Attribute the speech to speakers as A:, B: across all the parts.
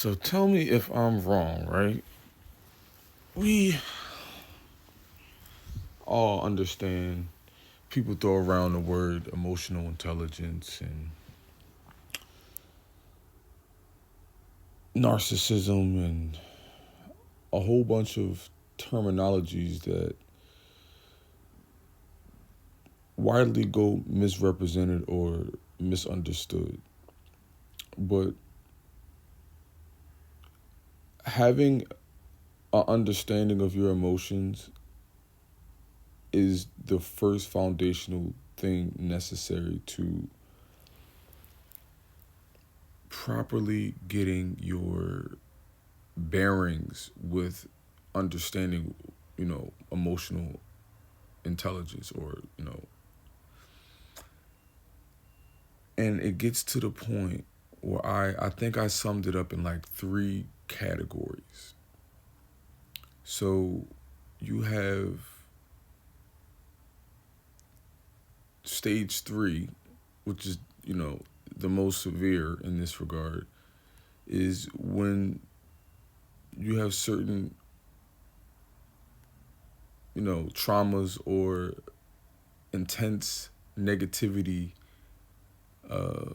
A: So tell me if I'm wrong, right? We all understand people throw around the word emotional intelligence and narcissism and a whole bunch of terminologies that widely go misrepresented or misunderstood. But having an understanding of your emotions is the first foundational thing necessary to properly getting your bearings with understanding, emotional intelligence and it gets to the point where I think I summed it up in like three categories. So you have stage three, which is, the most severe in this regard, is when you have certain, traumas or intense negativity uh,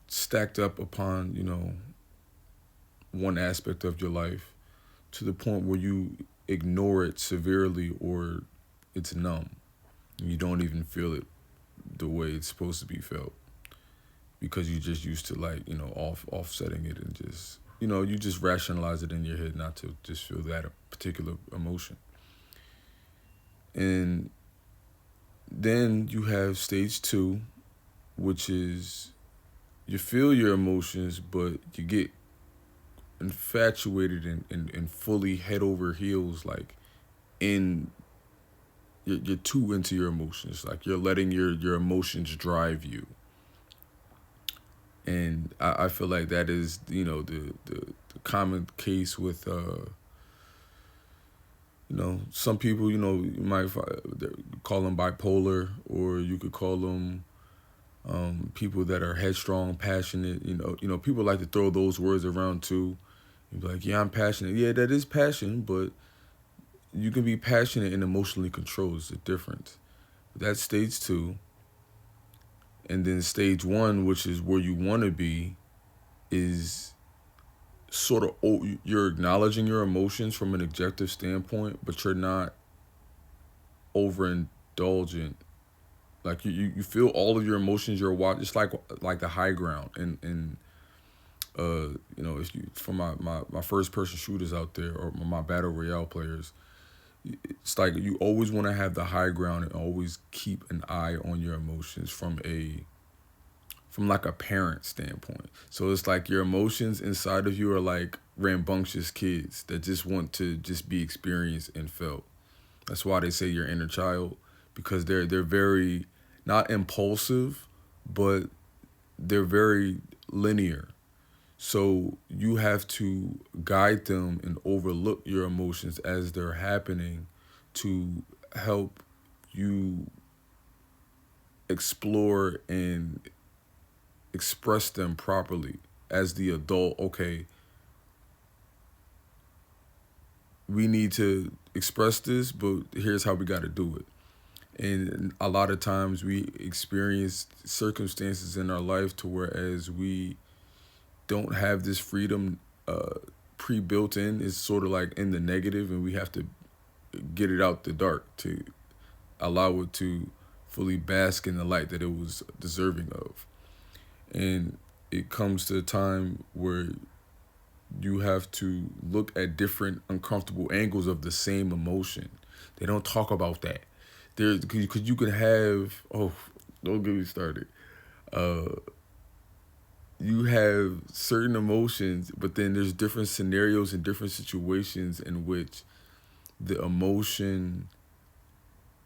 A: stacked up upon, one aspect of your life to the point where you ignore it severely or it's numb. You don't even feel it the way it's supposed to be felt because you just used to like, offsetting it and just, you just rationalize it in your head not to just feel that particular emotion. And then you have stage two, which is you feel your emotions, but you get infatuated and fully head over heels, like in you're too into your emotions. Like you're letting your emotions drive you. And I feel like that is, the common case with, some people, you might call them bipolar, or you could call them people that are headstrong, passionate. People like to throw those words around too. You'd be like, yeah, I'm passionate. Yeah, that is passion, but you can be passionate and emotionally controlled. It's a difference. That's stage two. And then stage one, which is where you want to be, is sort of you're acknowledging your emotions from an objective standpoint, but you're not overindulgent. Like you feel all of your emotions. You're watching. It's like the high ground. And if you for my first person shooters out there or my battle royale players, it's like you always want to have the high ground and always keep an eye on your emotions from like a parent standpoint. So it's like your emotions inside of you are like rambunctious kids that just want to just be experienced and felt. That's why they say your inner child, because they're very not impulsive, but they're very linear. So you have to guide them and overlook your emotions as they're happening to help you explore and express them properly as the adult. Okay, we need to express this, but here's how we got to do it. And a lot of times we experience circumstances in our life to whereas we don't have this freedom pre-built in. It's sort of like in the negative, and we have to get it out the dark to allow it to fully bask in the light that it was deserving of. And it comes to a time where you have to look at different uncomfortable angles of the same emotion. They don't talk about that. There's because you can have, don't get me started. Uh, you have certain emotions, but then there's different scenarios and different situations in which the emotion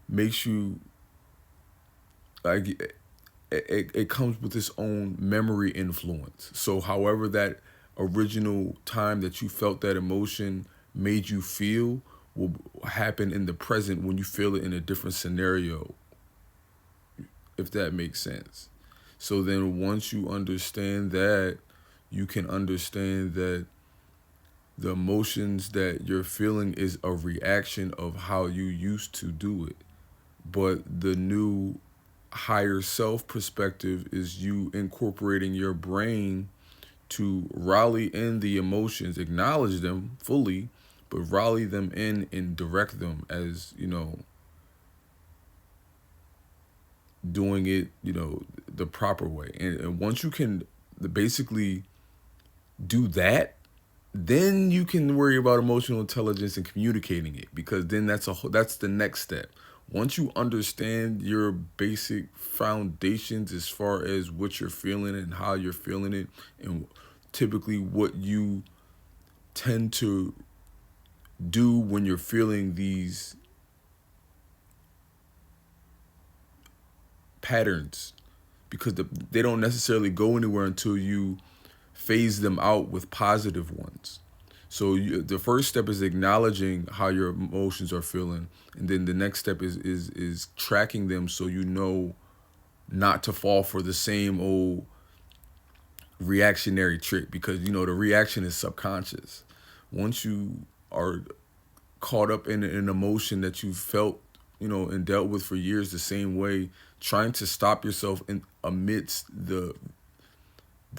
A: makes you like it comes with its own memory influence. So however that original time that you felt that emotion made you feel will happen in the present when you feel it in a different scenario, if that makes sense. So then once you understand that, you can understand that The emotions that you're feeling is a reaction of how you used to do it. But the new higher self perspective is you incorporating your brain to rally in the emotions, acknowledge them fully, but rally them in and direct them as, doing it, the proper way. And once you can basically do that, then you can worry about emotional intelligence and communicating it, because then that's the next step. Once you understand your basic foundations as far as what you're feeling and how you're feeling it, and typically what you tend to do when you're feeling these patterns, because they don't necessarily go anywhere until you phase them out with positive ones. So the first step is acknowledging how your emotions are feeling, and then the next step is tracking them so you know not to fall for the same old reactionary trick, because the reaction is subconscious. Once you are caught up in an emotion that you felt, and dealt with for years the same way, trying to stop yourself in amidst the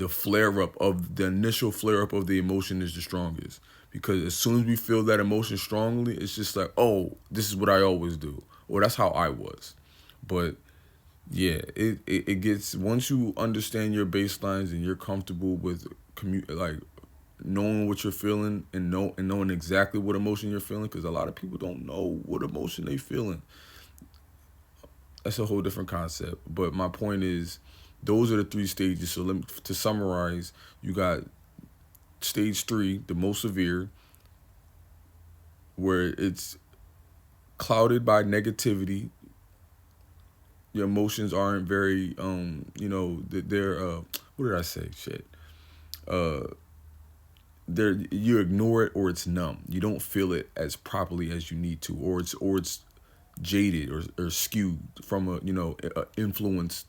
A: flare up of the initial flare up of the emotion is the strongest, because as soon as we feel that emotion strongly, it's just like, oh, this is what I always do, or that's how I was. But yeah, it gets, once you understand your baselines and you're comfortable with like knowing what you're feeling, and knowing exactly what emotion you're feeling, because a lot of people don't know what emotion they feeling. That's a whole different concept. But my point is, those are the three stages. So to summarize, you got stage three, the most severe, where it's clouded by negativity. Your emotions aren't very, they're, what did I say? Shit. Uh, you ignore it, or it's numb. You don't feel it as properly as you need to, or it's jaded, or skewed from a influence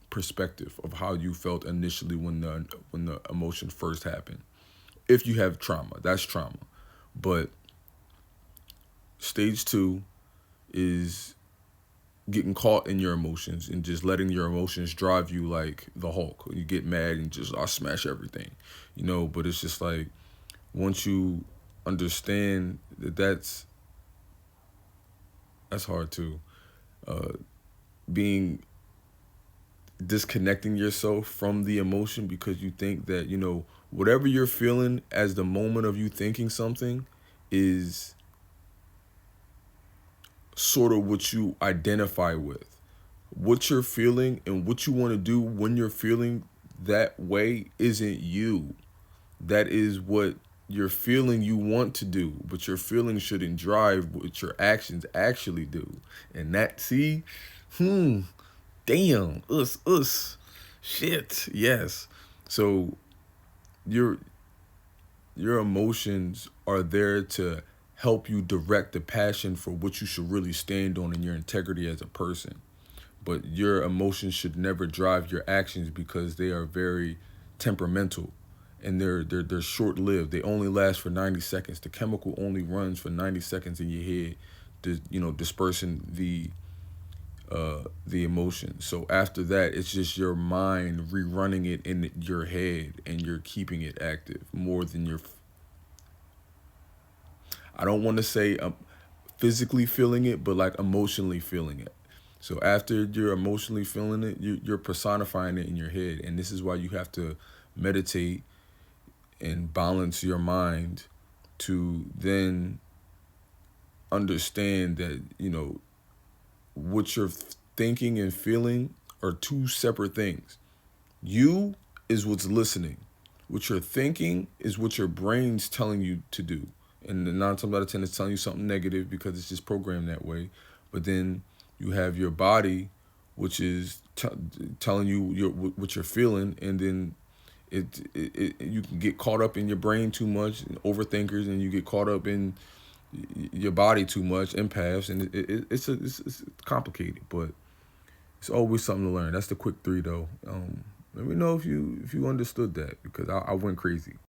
A: perspective of how you felt initially when the emotion first happened. If you have trauma, that's trauma. But stage two is getting caught in your emotions and just letting your emotions drive you like the Hulk. You get mad and just, I smash everything, But it's just like, once you understand that that's hard too. Uh, being disconnecting yourself from the emotion, because you think that whatever you're feeling as the moment of you thinking something is sort of what you identify with. What you're feeling and what you want to do when you're feeling that way isn't you. That is what you're feeling you want to do, but your feelings shouldn't drive what your actions actually do. And that, see, damn, shit, yes. So your your emotions are there to help you direct the passion for what you should really stand on, and your integrity as a person. But your emotions should never drive your actions, because they are very temperamental, and they're short lived. They only last for 90 seconds. The chemical only runs for 90 seconds in your head, dispersing the emotion. So after that, it's just your mind rerunning it in your head, and you're keeping it active more than your. I don't want to say physically feeling it, but like emotionally feeling it. So after you're emotionally feeling it, you're personifying it in your head, and this is why you have to meditate and balance your mind to then understand that what you're thinking and feeling are two separate things. You is what's listening. What you're thinking is what your brain's telling you to do. And the 9 times out of 10 it's telling you something negative, because it's just programmed that way. But then you have your body, which is telling you what you're feeling, and then you can get caught up in your brain too much, overthinkers, and you get caught up in your body too much, empaths, and it's complicated, but it's always something to learn. That's the quick three, though. Let me know if you understood that, because I went crazy.